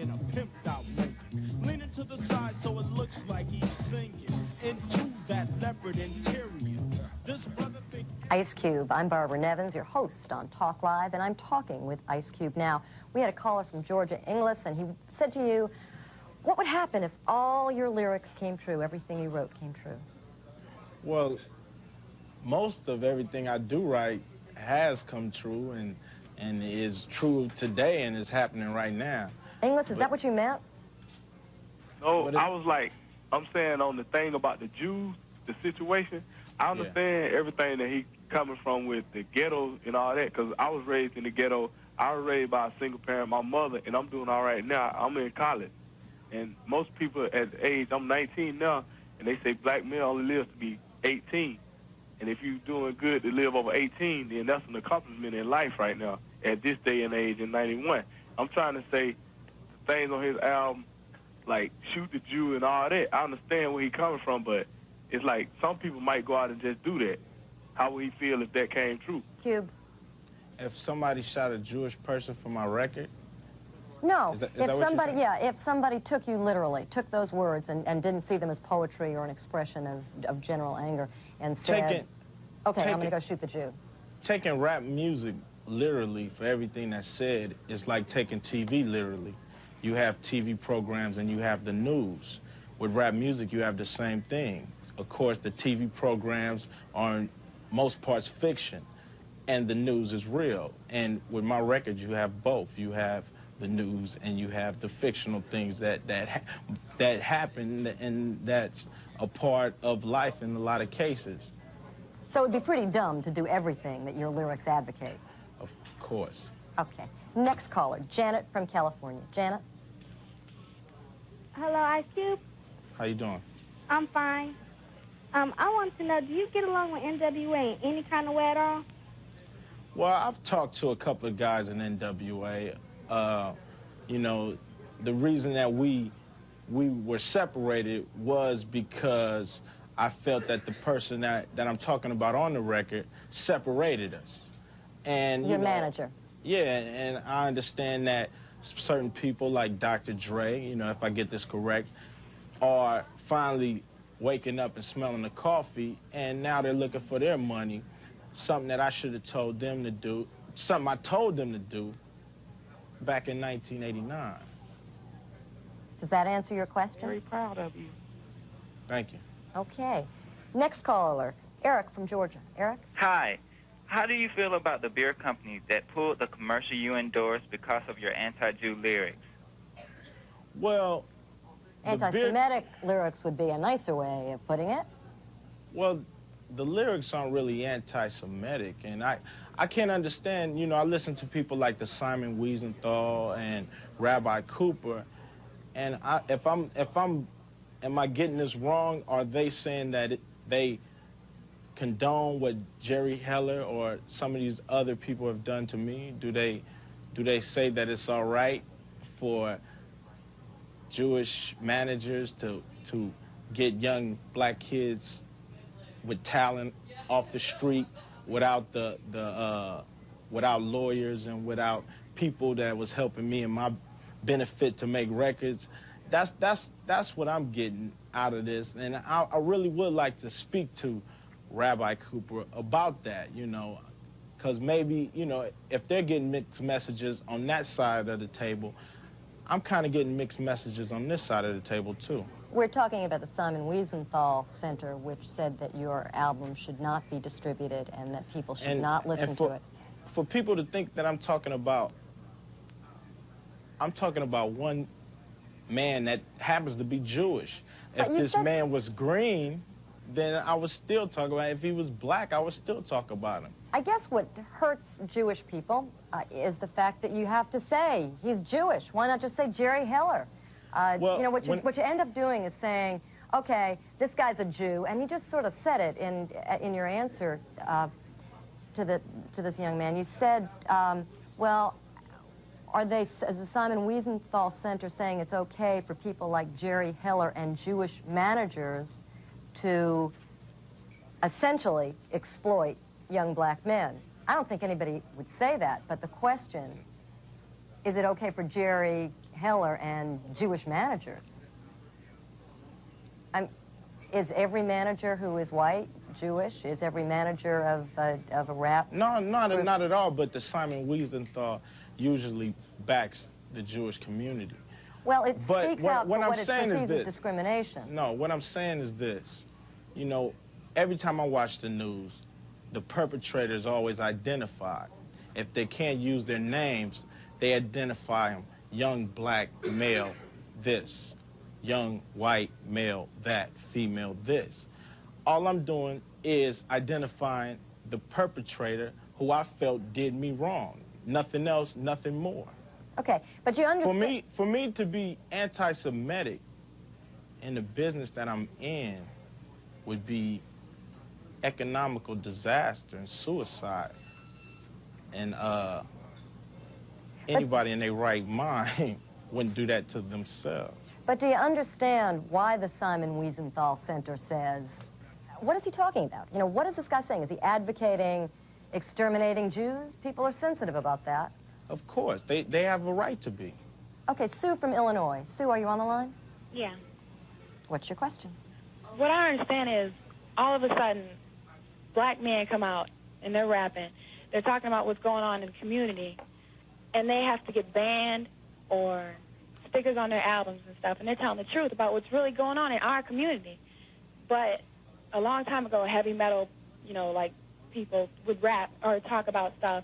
in a pimped out Lincoln, leaning to the side so it looks like he's singing into that leopard interior. This brother think Ice Cube. I'm Barbara Nevins, your host on Talk Live, and I'm talking with Ice Cube now. We had a caller from Georgia, Inglis, and he said to you, what would happen if all your lyrics came true, everything you wrote came true? Well, most of everything I do write has come true and is true today and is happening right now. Inglis, is that what you meant? No, I was like, I'm saying on the thing about the Jews, the situation, I understand everything that he coming from with the ghetto and all that, because I was raised in the ghetto. I was raised by a single parent, my mother, and I'm doing all right now. I'm in college. And most people at the age, I'm 19 now, and they say black men only live to be 18. And if you're doing good to live over 18, then that's an accomplishment in life right now at this day and age in 91. I'm trying to say the things on his album, like Shoot the Jew and all that, I understand where he coming from, but it's like some people might go out and just do that. How would he feel if that came true? Cube. If somebody shot a Jewish person for my record? No, is that if somebody, if somebody took you literally, took those words and didn't see them as poetry or an expression of general anger and said, okay, I'm going to go shoot the Jew. Taking rap music literally for everything that's said is like taking TV literally. You have TV programs and you have the news. With rap music, you have the same thing. Of course, the TV programs are in most parts fiction, and the news is real. And with my record, you have both. You have the news and you have the fictional things that happen, and that's a part of life in a lot of cases. So it'd be pretty dumb to do everything that your lyrics advocate. Of course. Okay. Next caller, Janet from California. Janet? Hello, Ice Cube. How you doing? I'm fine. I want to know, do you get along with NWA in any kind of way at all? Well, I've talked to a couple of guys in NWA. You know, the reason that we were separated was because I felt that the person that I'm talking about on the record separated us. And your manager. Yeah, and I understand that certain people like Dr. Dre, you know, if I get this correct, are finally waking up and smelling the coffee, and now they're looking for their money, something that I should have told them to do, something I told them to do back in 1989. Does that answer your question? Very proud of you. Thank you. Okay. Next caller, Eric from Georgia. Eric? Hi. How do you feel about the beer companies that pulled the commercial you endorsed because of your anti-Jew lyrics? Well, anti-Semitic lyrics would be a nicer way of putting it. Well, the lyrics aren't really anti-Semitic, and I can't understand, you know, I listen to people like the Simon Wiesenthal and Rabbi Cooper, and am I getting this wrong? Are they saying that they condone what Jerry Heller or some of these other people have done to me? Do they say that it's all right for Jewish managers to get young black kids with talent off the street without without lawyers and without people that was helping me in my benefit to make records? That's what I'm getting out of this, and I really would like to speak to Rabbi Cooper about that, you know, because maybe, you know, if they're getting mixed messages on that side of the table, I'm kind of getting mixed messages on this side of the table, too. We're talking about the Simon Wiesenthal Center, which said that your album should not be distributed and that people should not listen to it. For people to think that I'm talking about one man that happens to be Jewish. If this man was green, then I would still talk about it. If he was black, I would still talk about him. I guess what hurts Jewish people is the fact that you have to say he's Jewish. Why not just say Jerry Heller? Well, you know, what you end up doing is saying, okay, this guy's a Jew, and you just sort of said it in your answer to this young man. You said, well, are they, as the Simon Wiesenthal Center, saying it's okay for people like Jerry Heller and Jewish managers to essentially exploit young black men? I don't think anybody would say that, but the question is it okay for Jerry Heller and Jewish managers? Is every manager who is white Jewish? Is every manager of a rap? No, not at all. But the Simon Wiesenthal usually backs the Jewish community. Well, it But speaks out for what it saying perceives is as this. discrimination. No, what I'm saying is this. You know, every time I watch the news, the perpetrator is always identified. If they can't use their names, they identify them. Young black male, this. Young white male, that. Female, this. All I'm doing is identifying the perpetrator who I felt did me wrong. Nothing else, nothing more. Okay, but you understand... For me to be anti-Semitic in the business that I'm in would be economical disaster and suicide. And anybody in their right mind wouldn't do that to themselves. But do you understand why the Simon Wiesenthal Center says, what is he talking about? You know, what is this guy saying? Is he advocating exterminating Jews? People are sensitive about that. Of course, they have a right to be. Okay, Sue from Illinois. Sue, are you on the line? Yeah. What's your question? What I understand is, all of a sudden, black men come out and they're rapping. They're talking about what's going on in the community, and they have to get banned or stickers on their albums and stuff, and they're telling the truth about what's really going on in our community. But a long time ago, heavy metal, you know, like people would rap or talk about stuff,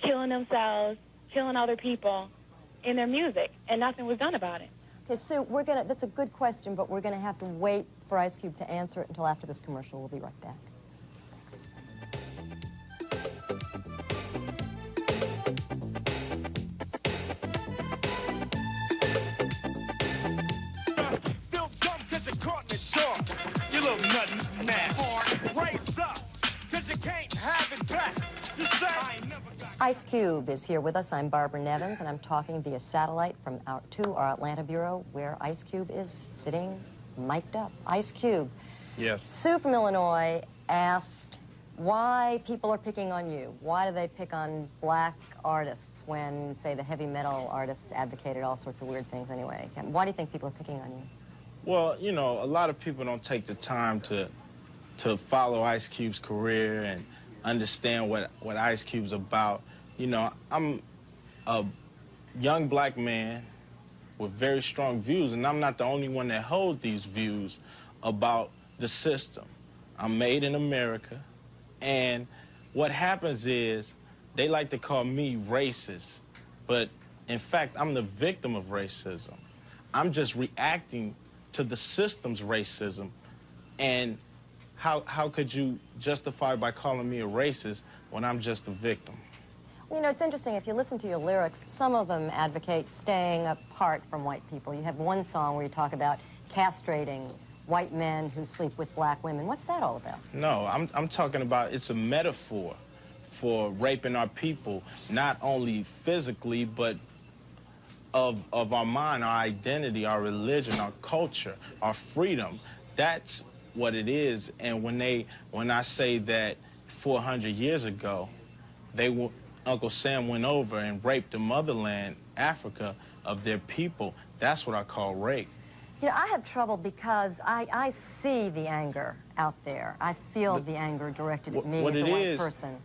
killing themselves, killing other people in their music, and nothing was done about it. Okay, Sue, that's a good question, but we're gonna have to wait for Ice Cube to answer it until after this commercial. We'll be right back. Thanks. Feel dumb cause you're caught in the dark. You little nothing mad. Raise up, cause you can't have it back. You say I ain't never got... Ice Cube is here with us. I'm Barbara Nevins, and I'm talking via satellite from our Atlanta bureau, where Ice Cube is sitting mic'd up. Ice Cube. Yes. Sue from Illinois asked why people are picking on you. Why do they pick on black artists when, say, the heavy metal artists advocated all sorts of weird things anyway? Why do you think people are picking on you? Well, you know, a lot of people don't take the time to follow Ice Cube's career and understand what Ice Cube's about. You know, I'm a young black man with very strong views, and I'm not the only one that holds these views about the system. I'm made in America, and what happens is they like to call me racist, but in fact, I'm the victim of racism. I'm just reacting to the system's racism, and how could you justify by calling me a racist when I'm just a victim? You know, it's interesting, if you listen to your lyrics, some of them advocate staying apart from white people. You have one song where you talk about castrating white men who sleep with black women. What's that all about? No, I'm talking about, it's a metaphor for raping our people, not only physically, but of our mind, our identity, our religion, our culture, our freedom. That's what it is. And when I say that 400 years ago, Uncle Sam went over and raped the motherland, Africa, of their people, that's what I call rape. You know, I have trouble because I see the anger out there. I feel the anger directed at me as a white person.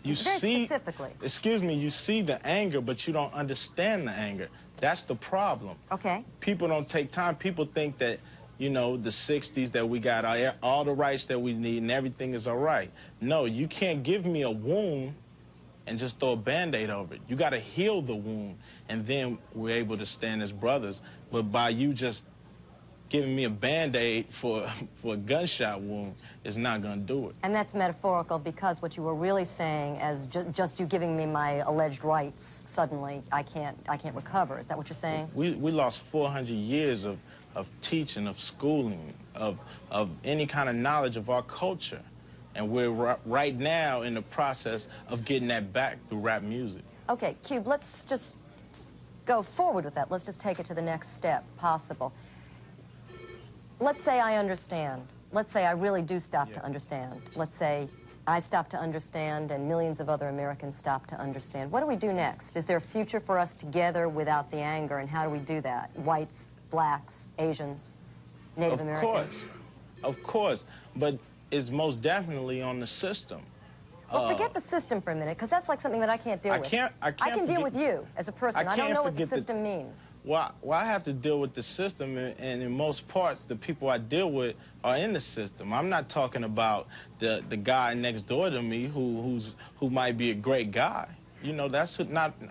You Very see, specifically. Excuse me, you see the anger, but you don't understand the anger. That's the problem. Okay. People don't take time. People think that, you know, the 60s, that we got all the rights that we need and everything is all right. No, you can't give me a wound and just throw a Band-Aid over it. You got to heal the wound, and then we're able to stand as brothers. But by you just giving me a Band-Aid for a gunshot wound is not going to do it. And that's metaphorical, because what you were really saying as just you giving me my alleged rights, suddenly I can't recover. Is that what you're saying? We lost 400 years of teaching, of schooling, of any kind of knowledge of our culture. And we're right now in the process of getting that back through rap music. Okay, Cube, let's just go forward with that. Let's just take it to the next step possible. Let's say I understand. Let's say I really do stop to understand. Let's say I stopped to understand, and millions of other Americans stopped to understand. What do we do next? Is there a future for us together without the anger, and how do we do that? Whites, blacks, Asians, Native Americans? Of course, but it's most definitely on the system. Well, forget the system for a minute, because that's like something that I can't deal with. I can deal with you as a person. I don't know what the system means. Well, I have to deal with the system, and in most parts, the people I deal with are in the system. I'm not talking about the guy next door to me who might be a great guy. You know,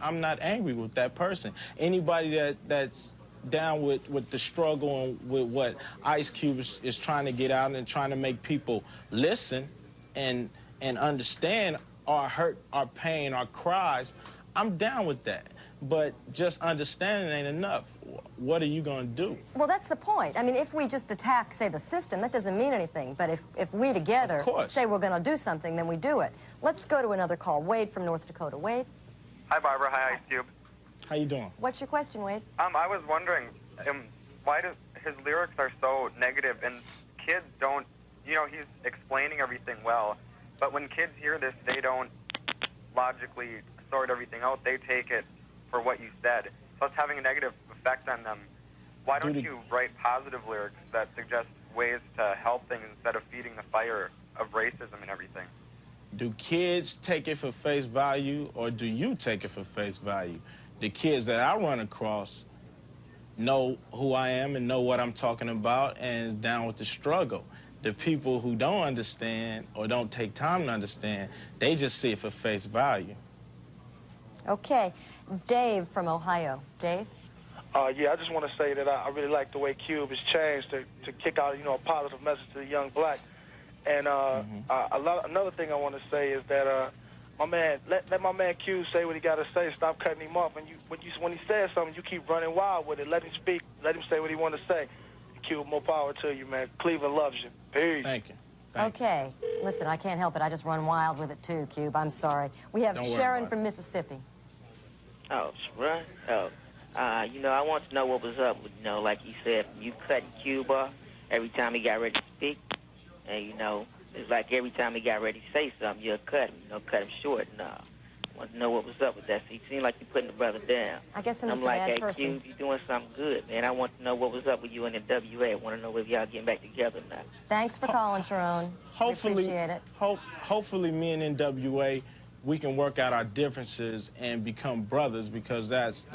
I'm not angry with that person. Anybody that's down with the struggle and with what Ice Cube is trying to get out and trying to make people listen and understand our hurt, our pain, our cries, I'm down with that. But just understanding ain't enough. What are you going to do? Well, that's the point. I mean, if we just attack, say, the system, that doesn't mean anything. But if we together say we're going to do something, then we do it. Let's go to another call. Wade from North Dakota. Wade? Hi, Barbara. Hi, Ice Cube. How you doing? What's your question, Wade? I was wondering why his lyrics are so negative, and kids don't, you know, he's explaining everything well, but when kids hear this, they don't logically sort everything out. They take it for what you said. So it's having a negative effect on them. Why don't you write positive lyrics that suggest ways to help things instead of feeding the fire of racism and everything? Do kids take it for face value, or do you take it for face value? The kids that I run across know who I am and know what I'm talking about and is down with the struggle. The people who don't understand or don't take time to understand, they just see it for face value. Okay. Dave from Ohio. Dave? Yeah, I just want to say that I really like the way Cube has changed to kick out, you know, a positive message to the young black. And another thing I want to say is that my man, let my man Cube say what he got to say. Stop cutting him off. When he says something, you keep running wild with it. Let him speak. Let him say what he want to say. Cube, more power to you, man. Cleveland loves you. Peace. Thank you. Okay. Listen, I can't help it. I just run wild with it, too, Cube. I'm sorry. We have Sharon from Mississippi. Oh, right. You know, I want to know what was up with, you know, like you said, you cut Cube off every time he got ready to speak. And, you know, it's like every time he got ready to say something, you'll cut him, you know, cut him short. And I want to know what was up with that. So he seemed like you're putting the brother down. I guess I'm just like, a bad hey, person. Cube, you're doing something good, man. I want to know what was up with you and the WA. I want to know if y'all getting back together now. Thanks for calling, Sharon. Hopefully, we appreciate it. Hopefully me and NWA, we can work out our differences and become brothers, because that's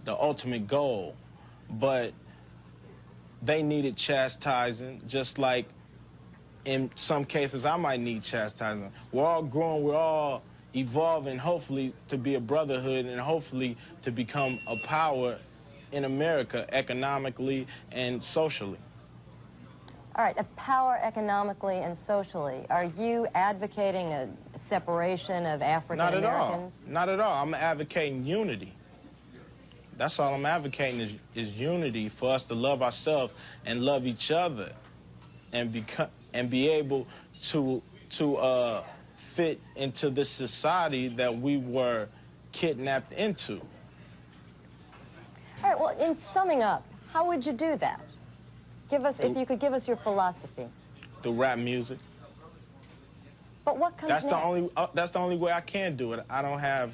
the ultimate goal. But they needed chastising, just like in some cases I might need chastising. We're all growing, we're all evolving, hopefully to be a brotherhood and hopefully to become a power in America economically and socially. All right, a power economically and socially. Are you advocating a separation of African Americans? Not at all. I'm advocating unity. That's all I'm advocating is unity, for us to love ourselves and love each other and be able to fit into this society that we were kidnapped into. All right, well, in summing up, how would you do that? Give us, if you could give us your philosophy. Through rap music. But what comes next? That's the only way I can do it. I don't have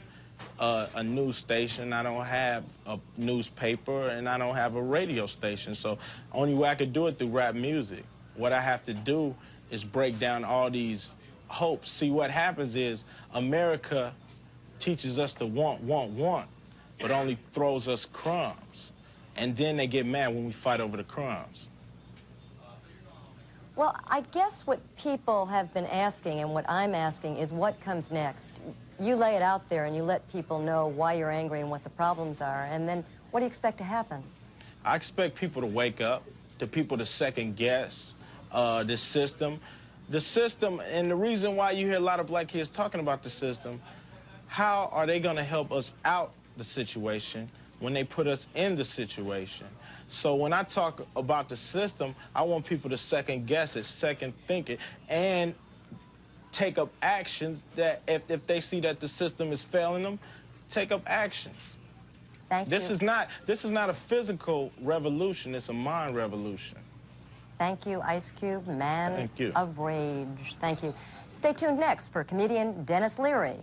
a news station, I don't have a newspaper, and I don't have a radio station. So only way I could do it through rap music. What I have to do is break down all these hopes. See, what happens is America teaches us to want, but only throws us crumbs. And then they get mad when we fight over the crumbs. Well, I guess what people have been asking and what I'm asking is what comes next. You lay it out there and you let people know why you're angry and what the problems are, and then what do you expect to happen? I expect people to wake up, to people to second guess the system. The system, and the reason why you hear a lot of black kids talking about the system, how are they going to help us out the situation when they put us in the situation? So when I talk about the system, I want people to second guess it, second think it, and take up actions that if they see that the system is failing them, take up actions. Thank you. This is not a physical revolution, it's a mind revolution. Thank you, Ice Cube, man Thank you. of rage. Thank you. Stay tuned next for comedian Dennis Leary.